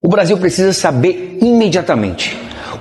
O Brasil precisa saber imediatamente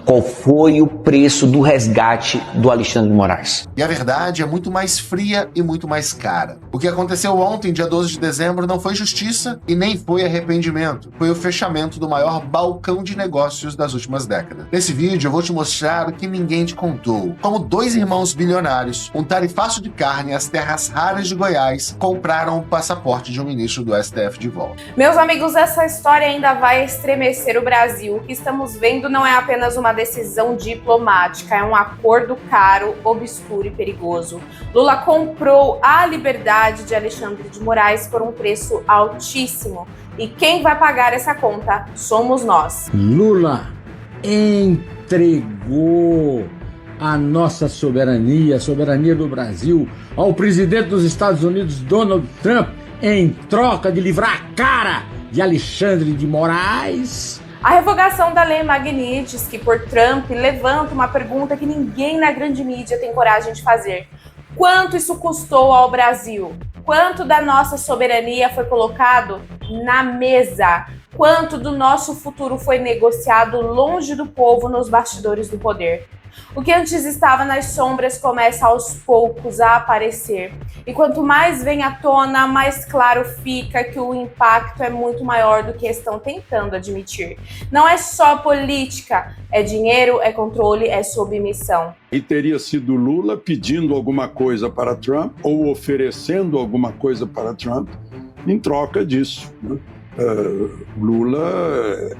qual foi o preço do resgate do Alexandre de Moraes. E a verdade é muito mais fria e muito mais cara. O que aconteceu ontem, dia 12 de dezembro, não foi justiça e nem foi arrependimento. Foi o fechamento do maior balcão de negócios das últimas décadas. Nesse vídeo eu vou te mostrar o que ninguém te contou. Como dois irmãos bilionários, um tarifaço de carne e as terras raras de Goiás, compraram o passaporte de um ministro do STF de volta. Meus amigos, essa história ainda vai estremecer o Brasil. O que estamos vendo não é apenas uma decisão diplomática, é um acordo caro, obscuro e perigoso. Lula comprou a liberdade de Alexandre de Moraes por um preço altíssimo. E quem vai pagar essa conta somos nós. Lula entregou a nossa soberania, a soberania do Brasil, ao presidente dos Estados Unidos, Donald Trump, em troca de livrar a cara de Alexandre de Moraes. A revogação da Lei Magnitsky por Trump levanta uma pergunta que ninguém na grande mídia tem coragem de fazer. Quanto isso custou ao Brasil? Quanto da nossa soberania foi colocado na mesa? Quanto do nosso futuro foi negociado longe do povo nos bastidores do poder? O que antes estava nas sombras começa aos poucos a aparecer. E quanto mais vem à tona, mais claro fica que o impacto é muito maior do que estão tentando admitir. Não é só política, é dinheiro, é controle, é submissão. E teria sido Lula pedindo alguma coisa para Trump ou oferecendo alguma coisa para Trump em troca disso, né? Lula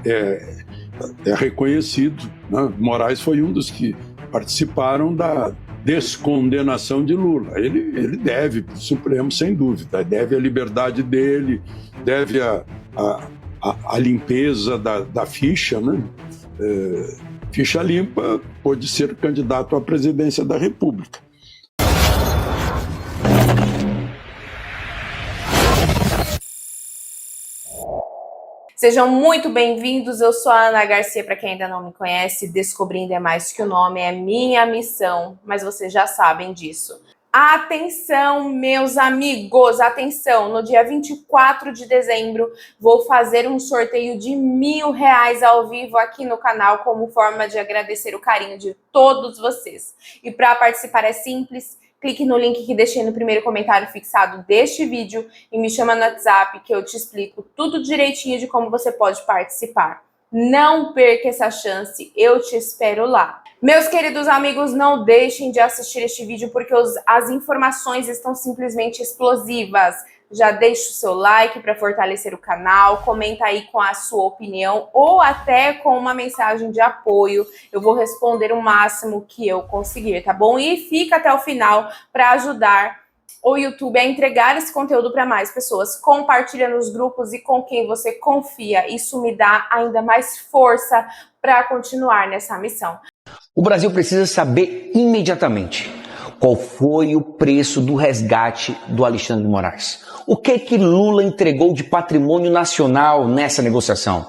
é reconhecido, né? Moraes foi um dos que participaram da descondenação de Lula. Ele deve para o Supremo, sem dúvida, deve a liberdade dele, deve a limpeza da ficha, né? Ficha limpa, pode ser candidato à presidência da República. Sejam muito bem-vindos, eu sou a Ana Garcia, para quem ainda não me conhece, Descobrindo é Mais Que o Nome é minha missão, mas vocês já sabem disso. Atenção, meus amigos, atenção, no dia 24 de dezembro vou fazer um sorteio de R$1.000 ao vivo aqui no canal como forma de agradecer o carinho de todos vocês. E para participar é simples, clique no link que deixei no primeiro comentário fixado deste vídeo e me chama no WhatsApp que eu te explico tudo direitinho de como você pode participar. Não perca essa chance, eu te espero lá. Meus queridos amigos, não deixem de assistir este vídeo porque as informações estão simplesmente explosivas. Já deixa o seu like para fortalecer o canal, comenta aí com a sua opinião ou até com uma mensagem de apoio. Eu vou responder o máximo que eu conseguir, tá bom? E fica até o final para ajudar o YouTube a entregar esse conteúdo para mais pessoas. Compartilha nos grupos e com quem você confia. Isso me dá ainda mais força para continuar nessa missão. O Brasil precisa saber imediatamente qual foi o preço do resgate do Alexandre de Moraes. O que Lula entregou de patrimônio nacional nessa negociação?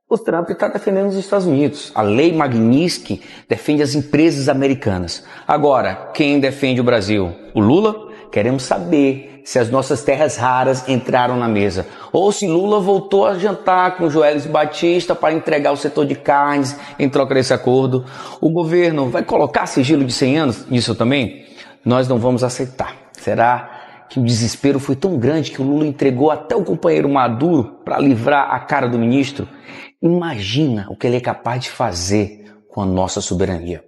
O Trump está defendendo os Estados Unidos. A Lei Magnitsky defende as empresas americanas. Agora, quem defende o Brasil? O Lula? Queremos saber se as nossas terras raras entraram na mesa. Ou se Lula voltou a jantar com Joelis Batista para entregar o setor de carnes em troca desse acordo. O governo vai colocar sigilo de 100 anos nisso também? Nós não vamos aceitar. Será que o desespero foi tão grande que o Lula entregou até o companheiro Maduro para livrar a cara do ministro? Imagina o que ele é capaz de fazer com a nossa soberania.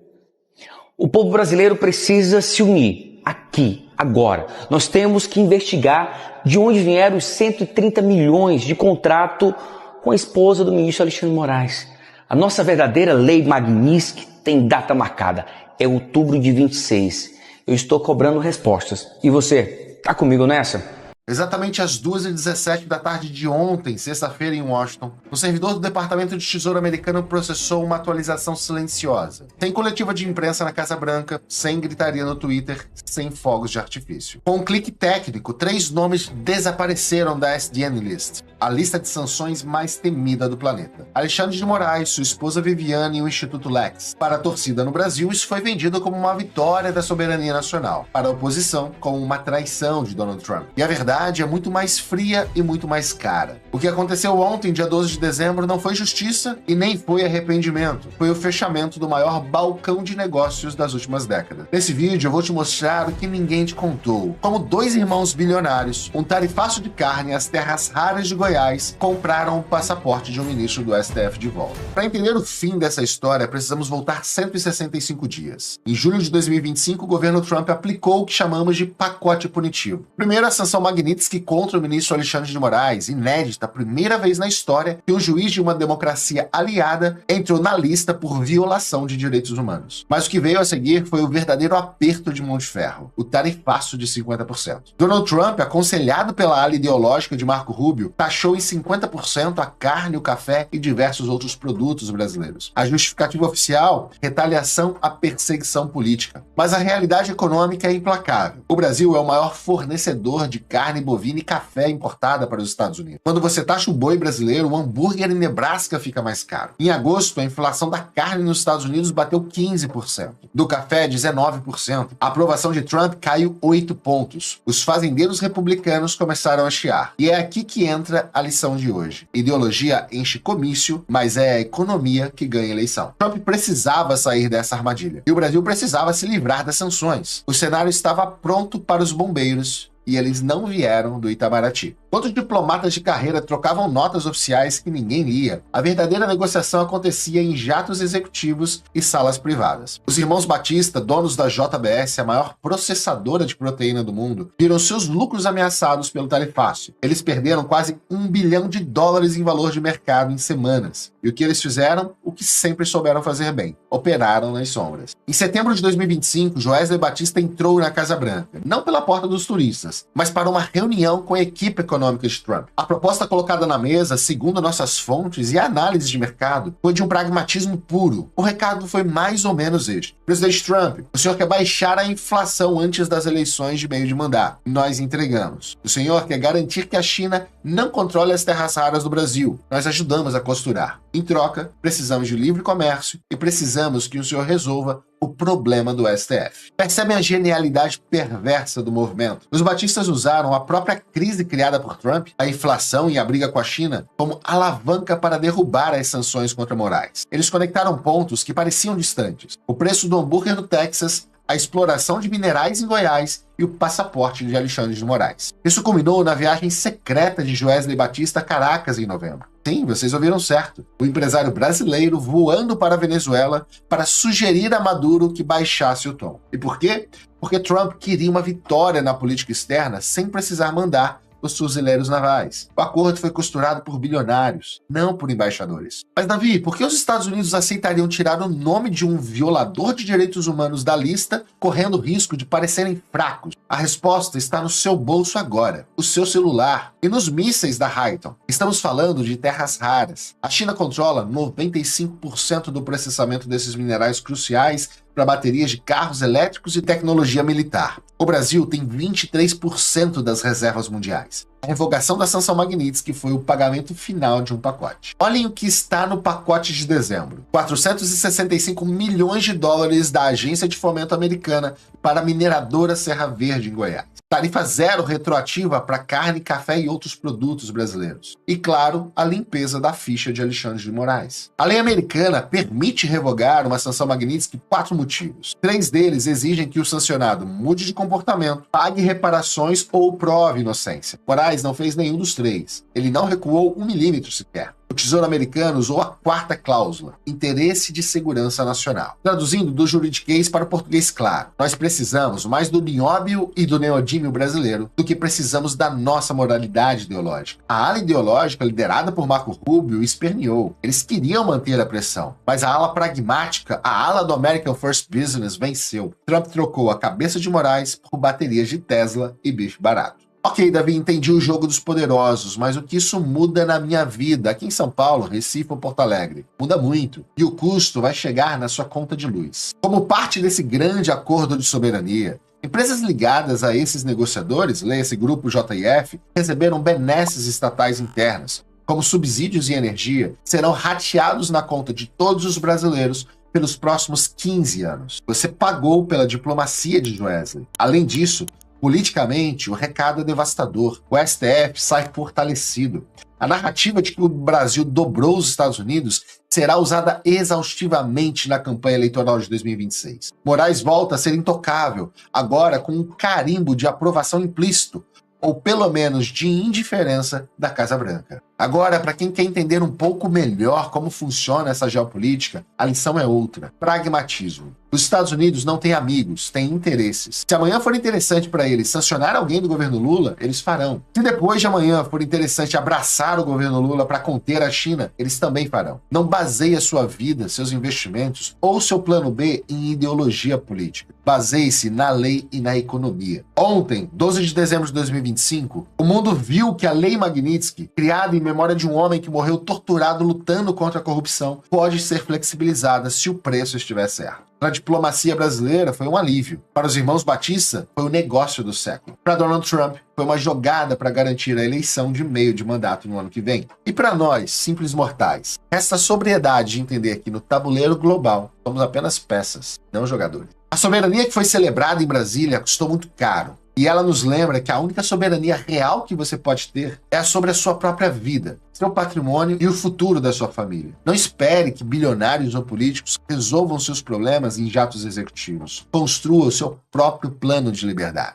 O povo brasileiro precisa se unir aqui, agora. Nós temos que investigar de onde vieram os 130 milhões de contrato com a esposa do ministro Alexandre de Moraes. A nossa verdadeira Lei Magnitsky tem data marcada. É outubro de 26. Eu estou cobrando respostas. E você, tá comigo nessa? Exatamente às 2h17 da tarde de ontem, sexta-feira em Washington, o servidor do Departamento de Tesouro americano processou uma atualização silenciosa. Sem coletiva de imprensa na Casa Branca, sem gritaria no Twitter, sem fogos de artifício. Com um clique técnico, 3 nomes desapareceram da SDN List. a lista de sanções mais temida do planeta. Alexandre de Moraes, sua esposa Viviane e o Instituto Lex. Para a torcida no Brasil, isso foi vendido como uma vitória da soberania nacional. Para a oposição, como uma traição de Donald Trump. E a verdade é muito mais fria e muito mais cara. O que aconteceu ontem, dia 12 de dezembro, não foi justiça e nem foi arrependimento. Foi o fechamento do maior balcão de negócios das últimas décadas. Nesse vídeo eu vou te mostrar o que ninguém te contou. Como dois irmãos bilionários, um tarifaço de carne e as terras raras de Goiás compraram o passaporte de um ministro do STF de volta. Para entender o fim dessa história, precisamos voltar 165 dias. Em julho de 2025, o governo Trump aplicou o que chamamos de pacote punitivo. Primeiro, a sanção Magnitsky contra o ministro Alexandre de Moraes, inédita, a primeira vez na história que um juiz de uma democracia aliada entrou na lista por violação de direitos humanos. Mas o que veio a seguir foi o verdadeiro aperto de mão de ferro, o tarifaço de 50%. Donald Trump, aconselhado pela ala ideológica de Marco Rubio, taxou em 50% a carne, o café e diversos outros produtos brasileiros. A justificativa oficial, retaliação à perseguição política. Mas a realidade econômica é implacável. O Brasil é o maior fornecedor de carne bovina e café importada para os Estados Unidos. Quando você taxa o boi brasileiro, o hambúrguer em Nebraska fica mais caro. Em agosto, a inflação da carne nos Estados Unidos bateu 15%. Do café, 19%. A aprovação de Trump caiu 8 pontos. Os fazendeiros republicanos começaram a chiar. E é aqui que entra a lição de hoje. Ideologia enche comício, mas é a economia que ganha eleição. Trump precisava sair dessa armadilha. E o Brasil precisava se livrar das sanções. O cenário estava pronto para os bombeiros e eles não vieram do Itamaraty. Enquanto os diplomatas de carreira trocavam notas oficiais que ninguém lia, a verdadeira negociação acontecia em jatos executivos e salas privadas. Os irmãos Batista, donos da JBS, a maior processadora de proteína do mundo, viram seus lucros ameaçados pelo tarifaço. Eles perderam quase $1 bilhão em valor de mercado em semanas. E o que eles fizeram? O que sempre souberam fazer bem. Operaram nas sombras. Em setembro de 2025, Joesley Batista entrou na Casa Branca, não pela porta dos turistas, mas para uma reunião com a equipe econômica de Trump. A proposta colocada na mesa, segundo nossas fontes e análises de mercado, foi de um pragmatismo puro. O recado foi mais ou menos este. Presidente Trump, o senhor quer baixar a inflação antes das eleições de meio de mandato. Nós entregamos. O senhor quer garantir que a China não controle as terras raras do Brasil. Nós ajudamos a costurar. Em troca, precisamos de livre comércio e precisamos que o senhor resolva o problema do STF. Percebem a genialidade perversa do movimento? Os batistas usaram a própria crise criada por Trump, a inflação e a briga com a China, como alavanca para derrubar as sanções contra Moraes. Eles conectaram pontos que pareciam distantes. O preço do hambúrguer no Texas, a exploração de minerais em Goiás e o passaporte de Alexandre de Moraes. Isso culminou na viagem secreta de Joesley Batista a Caracas em novembro. Sim, vocês ouviram certo. O empresário brasileiro voando para a Venezuela para sugerir a Maduro que baixasse o tom. E por quê? Porque Trump queria uma vitória na política externa sem precisar mandar os fuzileiros navais. O acordo foi costurado por bilionários, não por embaixadores. Mas, Davi, por que os Estados Unidos aceitariam tirar o nome de um violador de direitos humanos da lista, correndo o risco de parecerem fracos? A resposta está no seu bolso agora, o seu celular e nos mísseis da Highton. Estamos falando de terras raras. A China controla 95% do processamento desses minerais cruciais para baterias de carros elétricos e tecnologia militar. O Brasil tem 23% das reservas mundiais. A revogação da sanção Magnitsky foi o pagamento final de um pacote. Olhem o que está no pacote de dezembro. $465 milhões da Agência de Fomento Americana para a mineradora Serra Verde em Goiás. Tarifa zero retroativa para carne, café e outros produtos brasileiros. E, claro, a limpeza da ficha de Alexandre de Moraes. A lei americana permite revogar uma sanção Magnitsky por 4 motivos. 3 deles exigem que o sancionado mude de comportamento, pague reparações ou prove inocência. Moraes não fez nenhum dos 3. Ele não recuou 1 milímetro sequer. O Tesouro Americano usou a 4ª cláusula, interesse de segurança nacional. Traduzindo do juridiquês para o português claro, nós precisamos mais do nióbio e do neodímio brasileiro do que precisamos da nossa moralidade ideológica. A ala ideológica, liderada por Marco Rubio, esperneou. Eles queriam manter a pressão, mas a ala pragmática, a ala do American First Business, venceu. Trump trocou a cabeça de Moraes por baterias de Tesla e bife barato. Ok, Davi, entendi o jogo dos poderosos, mas o que isso muda na minha vida, aqui em São Paulo, Recife ou Porto Alegre? Muda muito, e o custo vai chegar na sua conta de luz. Como parte desse grande acordo de soberania, Empresas ligadas a esses negociadores, leia-se Grupo JF, receberam benesses estatais internas, como subsídios e energia, serão rateados na conta de todos os brasileiros pelos próximos 15 anos. Você pagou pela diplomacia de Joesley. Além disso, politicamente, o recado é devastador. O STF sai fortalecido. A narrativa de que o Brasil dobrou os Estados Unidos será usada exaustivamente na campanha eleitoral de 2026. Moraes volta a ser intocável, agora com um carimbo de aprovação implícito, ou pelo menos de indiferença da Casa Branca. Agora, para quem quer entender um pouco melhor como funciona essa geopolítica, a lição é outra: pragmatismo. Os Estados Unidos não têm amigos, têm interesses. Se amanhã for interessante para eles sancionar alguém do governo Lula, eles farão. Se depois de amanhã for interessante abraçar o governo Lula para conter a China, eles também farão. Não baseie a sua vida, seus investimentos ou seu plano B em ideologia política. Baseie-se na lei e na economia. Ontem, 12 de dezembro de 2025, o mundo viu que a Lei Magnitsky, criada em memória de um homem que morreu torturado lutando contra a corrupção, pode ser flexibilizada se o preço estiver certo. Para a diplomacia brasileira, foi um alívio. Para os irmãos Batista, foi o negócio do século. Para Donald Trump, foi uma jogada para garantir a eleição de meio de mandato no ano que vem. E para nós, simples mortais, resta a sobriedade de entender que no tabuleiro global somos apenas peças, não jogadores. A soberania que foi celebrada em Brasília custou muito caro. E ela nos lembra que a única soberania real que você pode ter é sobre a sua própria vida, seu patrimônio e o futuro da sua família. Não espere que bilionários ou políticos resolvam seus problemas em jatos executivos. Construa o seu próprio plano de liberdade.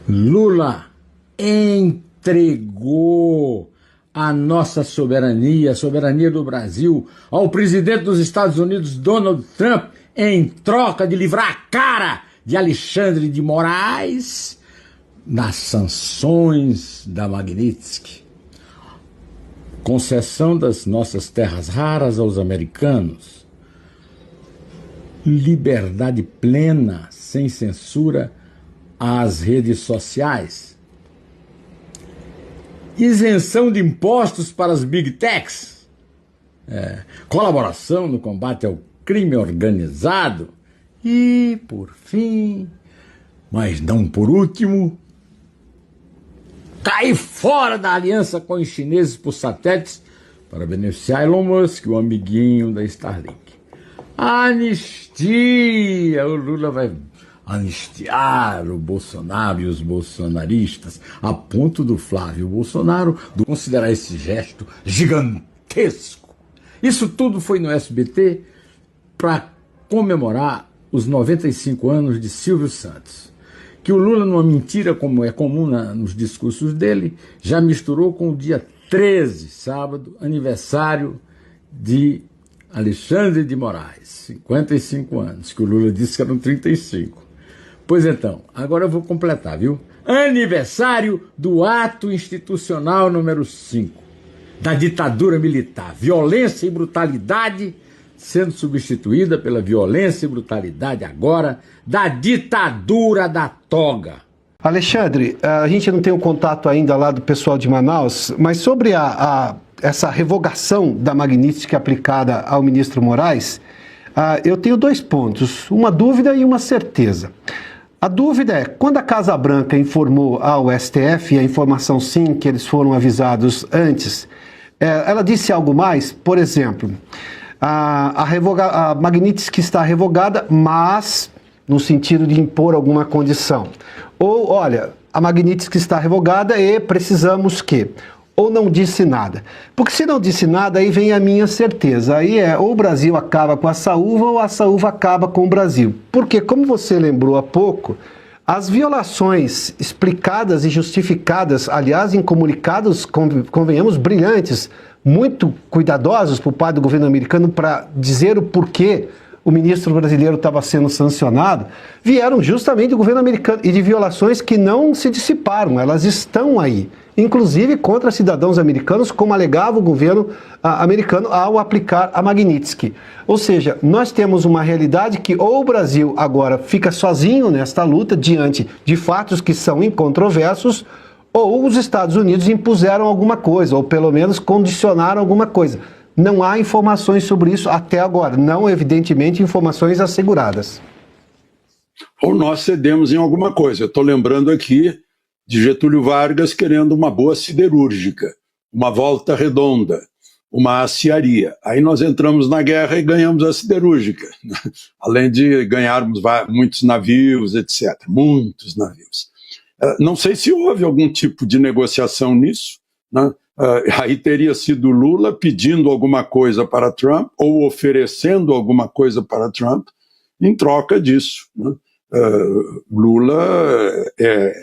Lula entregou a nossa soberania, a soberania do Brasil, ao presidente dos Estados Unidos, Donald Trump, em troca de livrar a cara de Alexandre de Moraes nas sanções da Magnitsky. Concessão das nossas terras raras aos americanos. Liberdade plena, sem censura, às redes sociais. Isenção de impostos para as Big Techs. Colaboração no combate ao crime organizado. E, por fim, mas não por último, cair fora da aliança com os chineses por satélites para beneficiar Elon Musk, o amiguinho da Starlink. Anistia! O Lula vai anistiar o Bolsonaro e os bolsonaristas, a ponto do Flávio Bolsonaro considerar esse gesto gigantesco. Isso tudo foi no SBT para comemorar os 95 anos de Silvio Santos, que o Lula, numa mentira como é comum nos discursos dele, já misturou com o dia 13, sábado, aniversário de Alexandre de Moraes, 55 anos, que o Lula disse que eram 35. Pois então, agora eu vou completar, viu? Aniversário do ato institucional número 5, da ditadura militar, violência e brutalidade, sendo substituída pela violência e brutalidade agora da ditadura da toga. Alexandre, a gente não tem o contato ainda lá do pessoal de Manaus, mas sobre essa revogação da Magnitsky aplicada ao ministro Moraes, eu tenho 2 pontos, uma dúvida e uma certeza. A dúvida é, quando a Casa Branca informou ao STF, e a informação sim, que eles foram avisados antes, ela disse algo mais? Por exemplo, a Magnitsky está revogada, mas no sentido de impor alguma condição. Ou, olha, a Magnitsky está revogada e precisamos que... Ou não disse nada. Porque se não disse nada, aí vem a minha certeza. Aí ou o Brasil acaba com a saúva ou a saúva acaba com o Brasil. Porque, como você lembrou há pouco, as violações explicadas e justificadas, aliás, em comunicados, convenhamos, brilhantes, muito cuidadosos por parte do governo americano para dizer o porquê o ministro brasileiro estava sendo sancionado, vieram justamente do governo americano e de violações que não se dissiparam, elas estão aí, inclusive contra cidadãos americanos, como alegava o governo americano ao aplicar a Magnitsky. Ou seja, nós temos uma realidade que ou o Brasil agora fica sozinho nesta luta diante de fatos que são incontroversos, ou os Estados Unidos impuseram alguma coisa, ou pelo menos condicionaram alguma coisa. Não há informações sobre isso até agora, não, evidentemente, informações asseguradas. ou nós cedemos em alguma coisa. Eu estou lembrando aqui de Getúlio Vargas querendo uma boa siderúrgica, uma volta redonda, uma aciaria. Aí nós entramos na guerra e ganhamos a siderúrgica, além de ganharmos muitos navios, etc. Muitos navios. Não sei se houve algum tipo de negociação nisso, né? Aí teria sido Lula pedindo alguma coisa para Trump ou oferecendo alguma coisa para Trump em troca disso, né? Lula é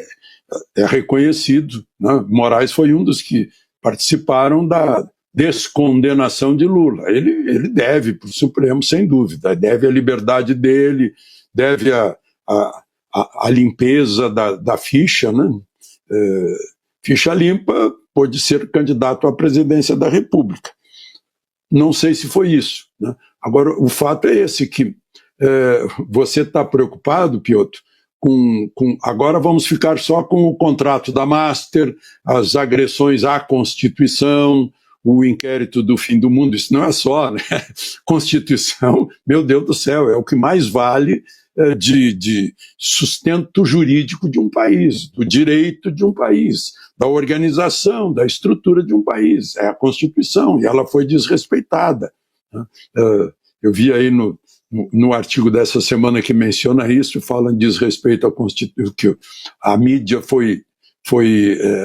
reconhecido, né? Moraes foi um dos que participaram da descondenação de Lula. Ele deve para o Supremo, sem dúvida, deve a liberdade dele, deve a limpeza da ficha, né? Ficha limpa, pode ser candidato à presidência da República. Não sei se foi isso, né? Agora, o fato é esse, que você está preocupado, Piotr, agora vamos ficar só com o contrato da Master, as agressões à Constituição, o inquérito do fim do mundo. Isso não é só, né? Constituição, meu Deus do céu, é o que mais vale de sustento jurídico de um país, do direito de um país, da organização, da estrutura de um país. É a Constituição, e ela foi desrespeitada, né? Eu vi aí no artigo dessa semana que menciona isso, fala em desrespeito à Constituição, que a mídia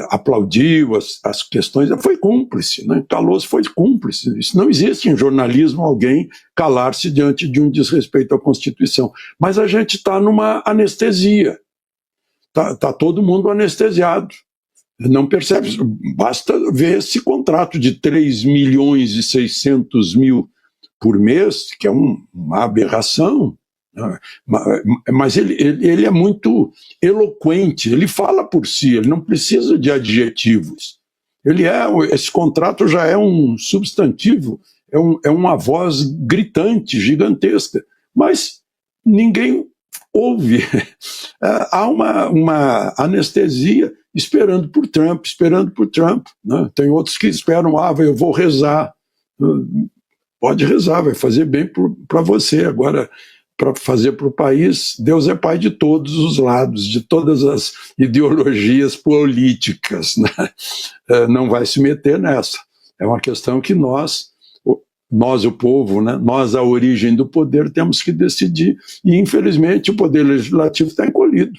aplaudiu as questões, foi cúmplice, né? Calou-se, foi cúmplice. Isso não existe em jornalismo, alguém calar-se diante de um desrespeito à Constituição. Mas a gente está numa anestesia, tá todo mundo anestesiado, não percebe. Basta ver esse contrato de 3.600.000 por mês, que é uma aberração, mas ele é muito eloquente, ele fala por si, ele não precisa de adjetivos. Esse contrato já é um substantivo, é uma voz gritante, gigantesca, mas ninguém ouve. Há uma anestesia esperando por Trump, né? Tem outros que esperam, eu vou rezar. Pode rezar, vai fazer bem para você. Agora, para fazer para o país, Deus é pai de todos os lados, de todas as ideologias políticas, né? Não vai se meter nessa. É uma questão que nós, o povo, né? Nós, a origem do poder, temos que decidir. E, infelizmente, o poder legislativo está encolhido.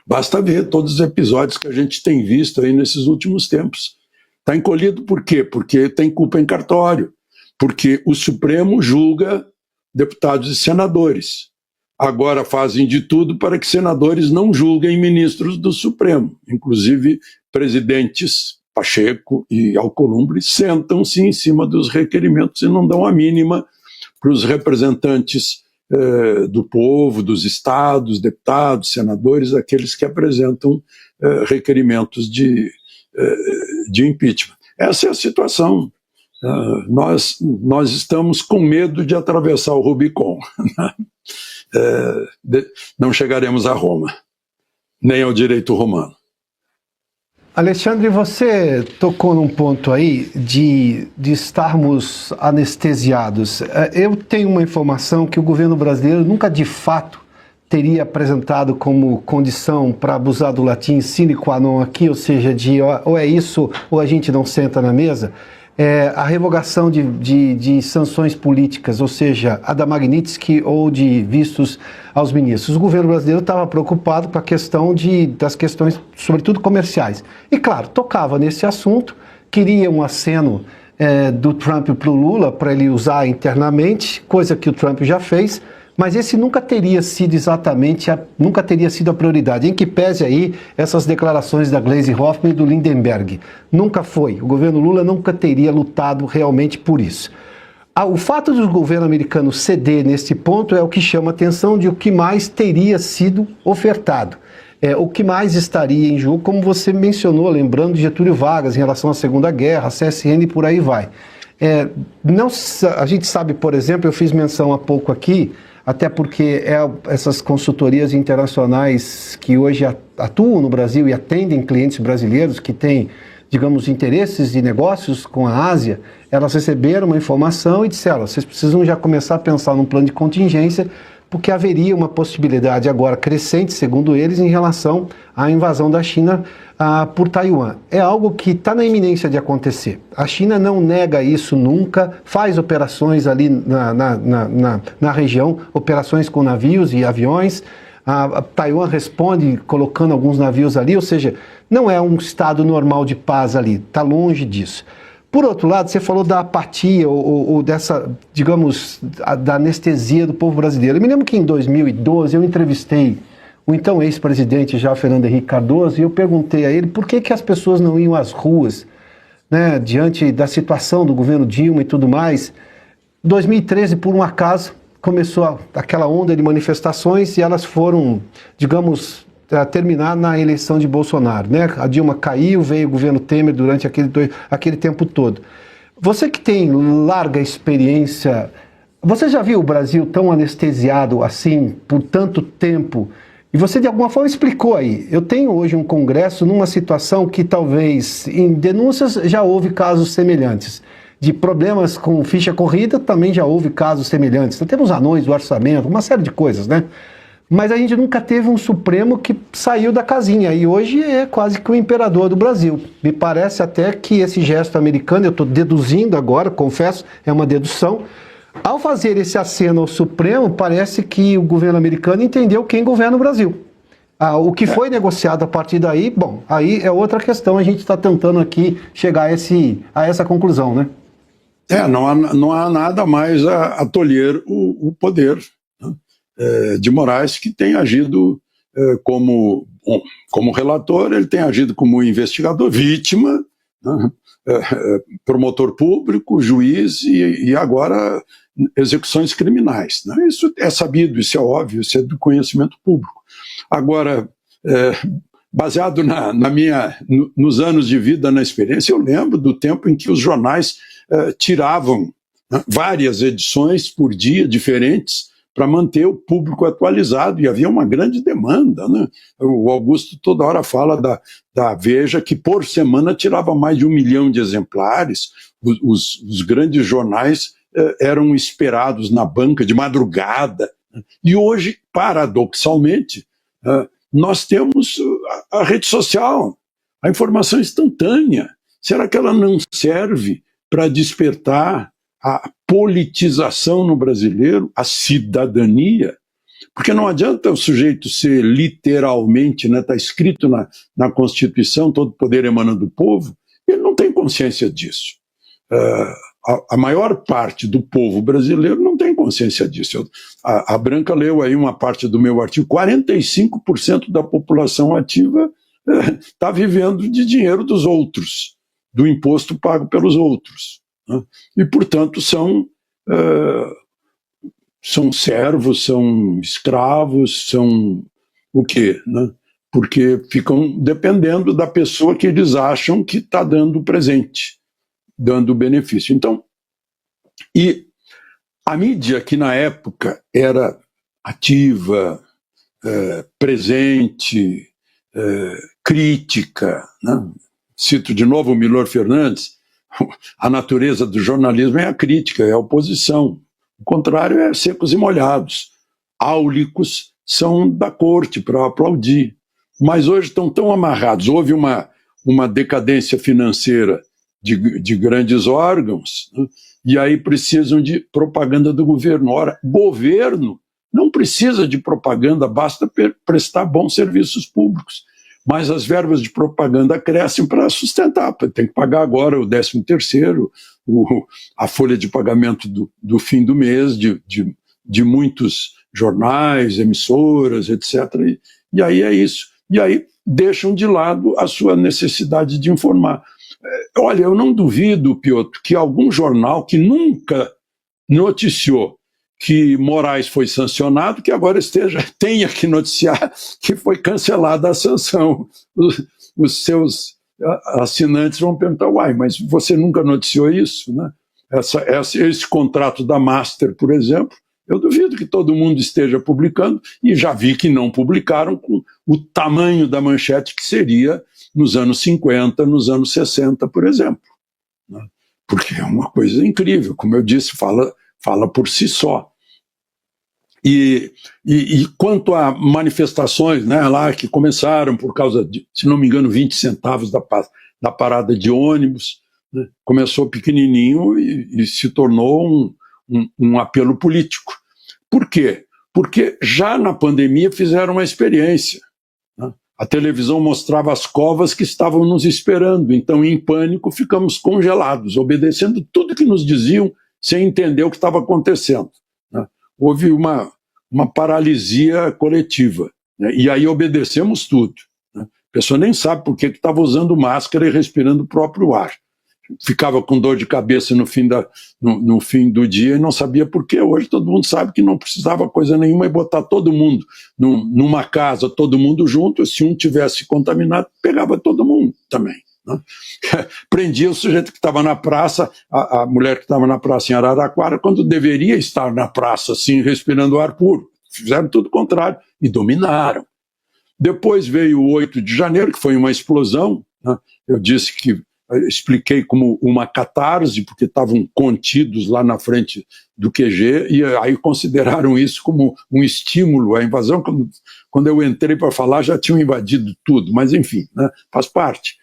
Basta ver todos os episódios que a gente tem visto aí nesses últimos tempos. Está encolhido por quê? Porque tem culpa em cartório. Porque o Supremo julga deputados e senadores. Agora fazem de tudo para que senadores não julguem ministros do Supremo. Inclusive, presidentes Pacheco e Alcolumbre sentam-se em cima dos requerimentos e não dão a mínima para os representantes do povo, dos estados, deputados, senadores, aqueles que apresentam requerimentos de impeachment. Essa é a situação. Nós estamos com medo de atravessar o Rubicon. Não chegaremos a Roma, nem ao direito romano. Alexandre, você tocou num ponto aí de estarmos anestesiados. Eu tenho uma informação que o governo brasileiro nunca de fato teria apresentado como condição para abusar do latim sine qua non aqui, ou seja, ou é isso ou a gente não senta na mesa. A revogação de sanções políticas, ou seja, a da Magnitsky ou de vistos aos ministros. O governo brasileiro estava preocupado com a questão das questões, sobretudo comerciais. E, claro, tocava nesse assunto, queria um aceno do Trump para o Lula, para ele usar internamente, coisa que o Trump já fez, mas esse nunca teria sido nunca teria sido a prioridade, em que pese aí essas declarações da Gleisi Hoffmann e do Lindenberg. Nunca foi. O governo Lula nunca teria lutado realmente por isso. O fato do governo americano ceder nesse ponto é o que chama a atenção de o que mais teria sido ofertado. O que mais estaria em jogo, como você mencionou, lembrando de Getúlio Vargas em relação à Segunda Guerra, a CSN e por aí vai. A gente sabe, por exemplo, eu fiz menção há pouco aqui, até porque essas consultorias internacionais que hoje atuam no Brasil e atendem clientes brasileiros que têm, digamos, interesses e negócios com a Ásia, elas receberam uma informação e disseram: vocês precisam já começar a pensar num plano de contingência, porque haveria uma possibilidade agora crescente, segundo eles, em relação à invasão da China por Taiwan. É algo que está na iminência de acontecer. A China não nega isso nunca, faz operações ali na região, operações com navios e aviões. A Taiwan responde colocando alguns navios ali, ou seja, não é um estado normal de paz ali, está longe disso. Por outro lado, você falou da apatia ou dessa, digamos, da anestesia do povo brasileiro. Eu me lembro que em 2012 eu entrevistei o então ex-presidente já Fernando Henrique Cardoso e eu perguntei a ele por que as pessoas não iam às ruas, né, diante da situação do governo Dilma e tudo mais. 2013, por um acaso, começou aquela onda de manifestações e elas foram, digamos, terminar na eleição de Bolsonaro, né? A Dilma caiu, veio o governo Temer durante aquele tempo todo. Você que tem larga experiência, você já viu o Brasil tão anestesiado assim por tanto tempo? E você de alguma forma explicou aí. Eu tenho hoje um congresso numa situação que talvez em denúncias já houve casos semelhantes. De problemas com ficha corrida também já houve casos semelhantes. Então, temos anões do orçamento, uma série de coisas, né? Mas a gente nunca teve um Supremo que saiu da casinha e hoje é quase que o imperador do Brasil. Me parece até que esse gesto americano, eu estou deduzindo agora, confesso, é uma dedução. Ao fazer esse aceno ao Supremo, parece que o governo americano entendeu quem governa o Brasil. O que foi negociado a partir daí, bom, aí é outra questão, a gente está tentando aqui chegar a essa conclusão, né? Não há nada mais a tolher o poder, né, de Moraes, que tem agido como relator, ele tem agido como investigador, vítima, né, promotor público, juiz e agora execuções criminais. Né? Isso é sabido, isso é óbvio, isso é do conhecimento público. Agora, baseado nos anos de vida, na experiência, eu lembro do tempo em que os jornais tiravam, né, várias edições por dia diferentes para manter o público atualizado, e havia uma grande demanda. Né? O Augusto toda hora fala da Veja, que por semana tirava mais de 1 milhão de exemplares. Os grandes jornais eram esperados na banca de madrugada. E hoje, paradoxalmente, nós temos a rede social, a informação instantânea. Será que ela não serve para despertar a politização no brasileiro, a cidadania? Porque não adianta o sujeito ser literalmente, né, está escrito na Constituição, todo poder emana do povo, ele não tem consciência disso. A maior parte do povo brasileiro não tem consciência disso. A Branca leu aí uma parte do meu artigo, 45% da população ativa está vivendo de dinheiro dos outros, do imposto pago pelos outros. Né? E, portanto, são servos, são escravos, são o quê? Né? Porque ficam dependendo da pessoa que eles acham que está dando presente, dando benefício. Então, e a mídia, que na época era ativa, presente, crítica, né? Cito de novo o Milor Fernandes, a natureza do jornalismo é a crítica, é a oposição. O contrário é secos e molhados. Áulicos são da corte para aplaudir. Mas hoje estão tão amarrados. Houve uma decadência financeira de grandes órgãos, né? E aí precisam de propaganda do governo. Ora, governo não precisa de propaganda, basta prestar bons serviços públicos. Mas as verbas de propaganda crescem para sustentar. Tem que pagar agora o 13º, a folha de pagamento do fim do mês de muitos jornais, emissoras, etc. E aí é isso. E aí deixam de lado a sua necessidade de informar. Olha, eu não duvido, Piotr, que algum jornal que nunca noticiou que Moraes foi sancionado, que agora tenha que noticiar que foi cancelada a sanção. Os seus assinantes vão perguntar, uai, mas você nunca noticiou isso? Né? Esse contrato da Master, por exemplo, eu duvido que todo mundo esteja publicando, e já vi que não publicaram com o tamanho da manchete que seria nos anos 50, nos anos 60, por exemplo. Né? Porque é uma coisa incrível, como eu disse, fala por si só. E quanto a manifestações, né, lá que começaram por causa de, se não me engano, 20 centavos da parada de ônibus, né, começou pequenininho e se tornou um apelo político. Por quê? Porque já na pandemia fizeram uma experiência. Né? A televisão mostrava as covas que estavam nos esperando, então em pânico ficamos congelados, obedecendo tudo que nos diziam sem entender o que estava acontecendo. Né? Houve uma paralisia coletiva, né? E aí obedecemos tudo. Né? A pessoa nem sabe por que estava usando máscara e respirando o próprio ar. Ficava com dor de cabeça no fim do dia e não sabia por quê. Hoje todo mundo sabe que não precisava coisa nenhuma e botar todo mundo numa casa, todo mundo junto, se um tivesse contaminado, pegava todo mundo também. Né? Prendia o sujeito que estava na praça, a mulher que estava na praça em Araraquara, quando deveria estar na praça, assim, respirando ar puro. Fizeram tudo o contrário e dominaram. Depois veio o 8 de janeiro, que foi uma explosão. Né? Eu disse que expliquei como uma catarse, porque estavam contidos lá na frente do QG, e aí consideraram isso como um estímulo à invasão. Quando eu entrei para falar, já tinham invadido tudo, mas enfim, né, faz parte.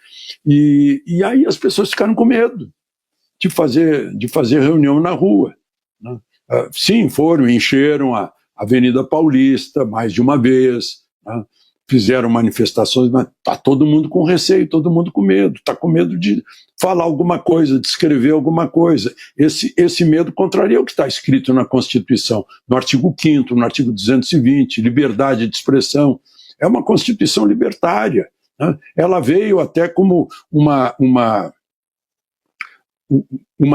E aí as pessoas ficaram com medo de fazer reunião na rua. Né? Sim, foram, encheram a Avenida Paulista mais de uma vez, né? Fizeram manifestações, mas está todo mundo com receio, todo mundo com medo, está com medo de falar alguma coisa, de escrever alguma coisa. Esse medo contraria o que está escrito na Constituição, no artigo 5º, no artigo 220, liberdade de expressão. É uma Constituição libertária. Né? Ela veio até como uma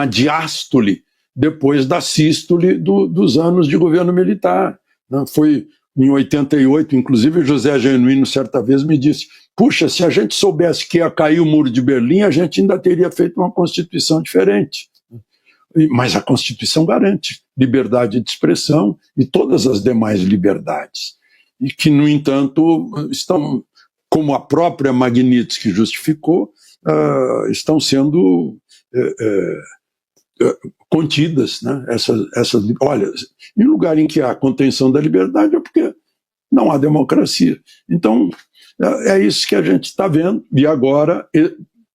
diástole depois da sístole dos anos de governo militar. Né? Foi em 88, inclusive o José Genuíno certa vez me disse: puxa, se a gente soubesse que ia cair o Muro de Berlim, a gente ainda teria feito uma Constituição diferente. Mas a Constituição garante liberdade de expressão e todas as demais liberdades. E que, no entanto, estão, como a própria Magnitsky justificou, estão sendo contidas, né? Olha, em lugar em que há contenção da liberdade é porque não há democracia. Então, é isso que a gente está vendo, e agora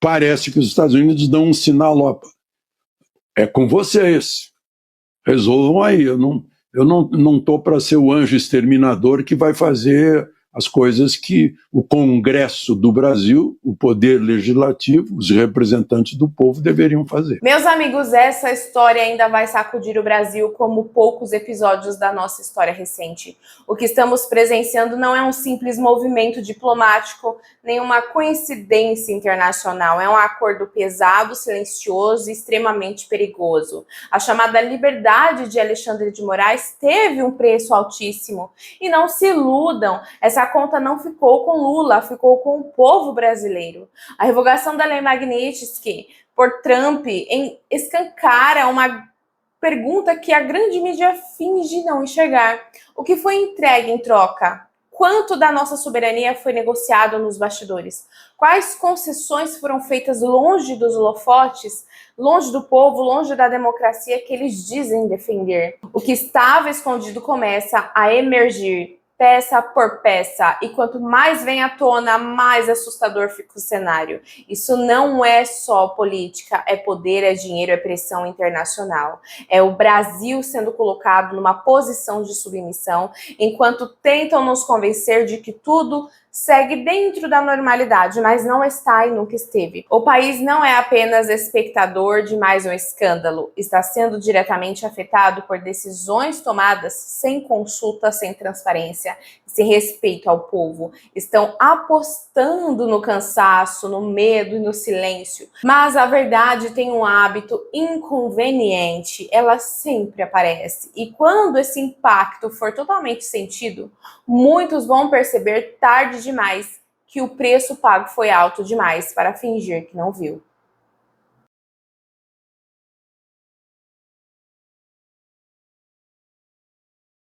parece que os Estados Unidos dão um sinal: ó, é com vocês, resolvam aí, eu não estou para ser o anjo exterminador que vai fazer as coisas que o Congresso do Brasil, o Poder Legislativo, os representantes do povo deveriam fazer. Meus amigos, essa história ainda vai sacudir o Brasil como poucos episódios da nossa história recente. O que estamos presenciando não é um simples movimento diplomático, nem uma coincidência internacional. É um acordo pesado, silencioso e extremamente perigoso. A chamada liberdade de Alexandre de Moraes teve um preço altíssimo. E não se iludam, essa conta não ficou com Lula, ficou com o povo brasileiro. A revogação da Lei Magnitsky por Trump escancara uma pergunta que a grande mídia finge não enxergar. O que foi entregue em troca? Quanto da nossa soberania foi negociado nos bastidores? Quais concessões foram feitas longe dos holofotes, longe do povo, longe da democracia que eles dizem defender? O que estava escondido começa a emergir, peça por peça, e quanto mais vem à tona, mais assustador fica o cenário. Isso não é só política, é poder, é dinheiro, é pressão internacional. É o Brasil sendo colocado numa posição de submissão, enquanto tentam nos convencer de que tudo segue dentro da normalidade, mas não está e nunca esteve. O país não é apenas espectador de mais um escândalo, está sendo diretamente afetado por decisões tomadas sem consulta, sem transparência, sem respeito ao povo. Estão apostando no cansaço, no medo e no silêncio. Mas a verdade tem um hábito inconveniente, ela sempre aparece. E quando esse impacto for totalmente sentido, muitos vão perceber tarde demais que o preço pago foi alto demais para fingir que não viu.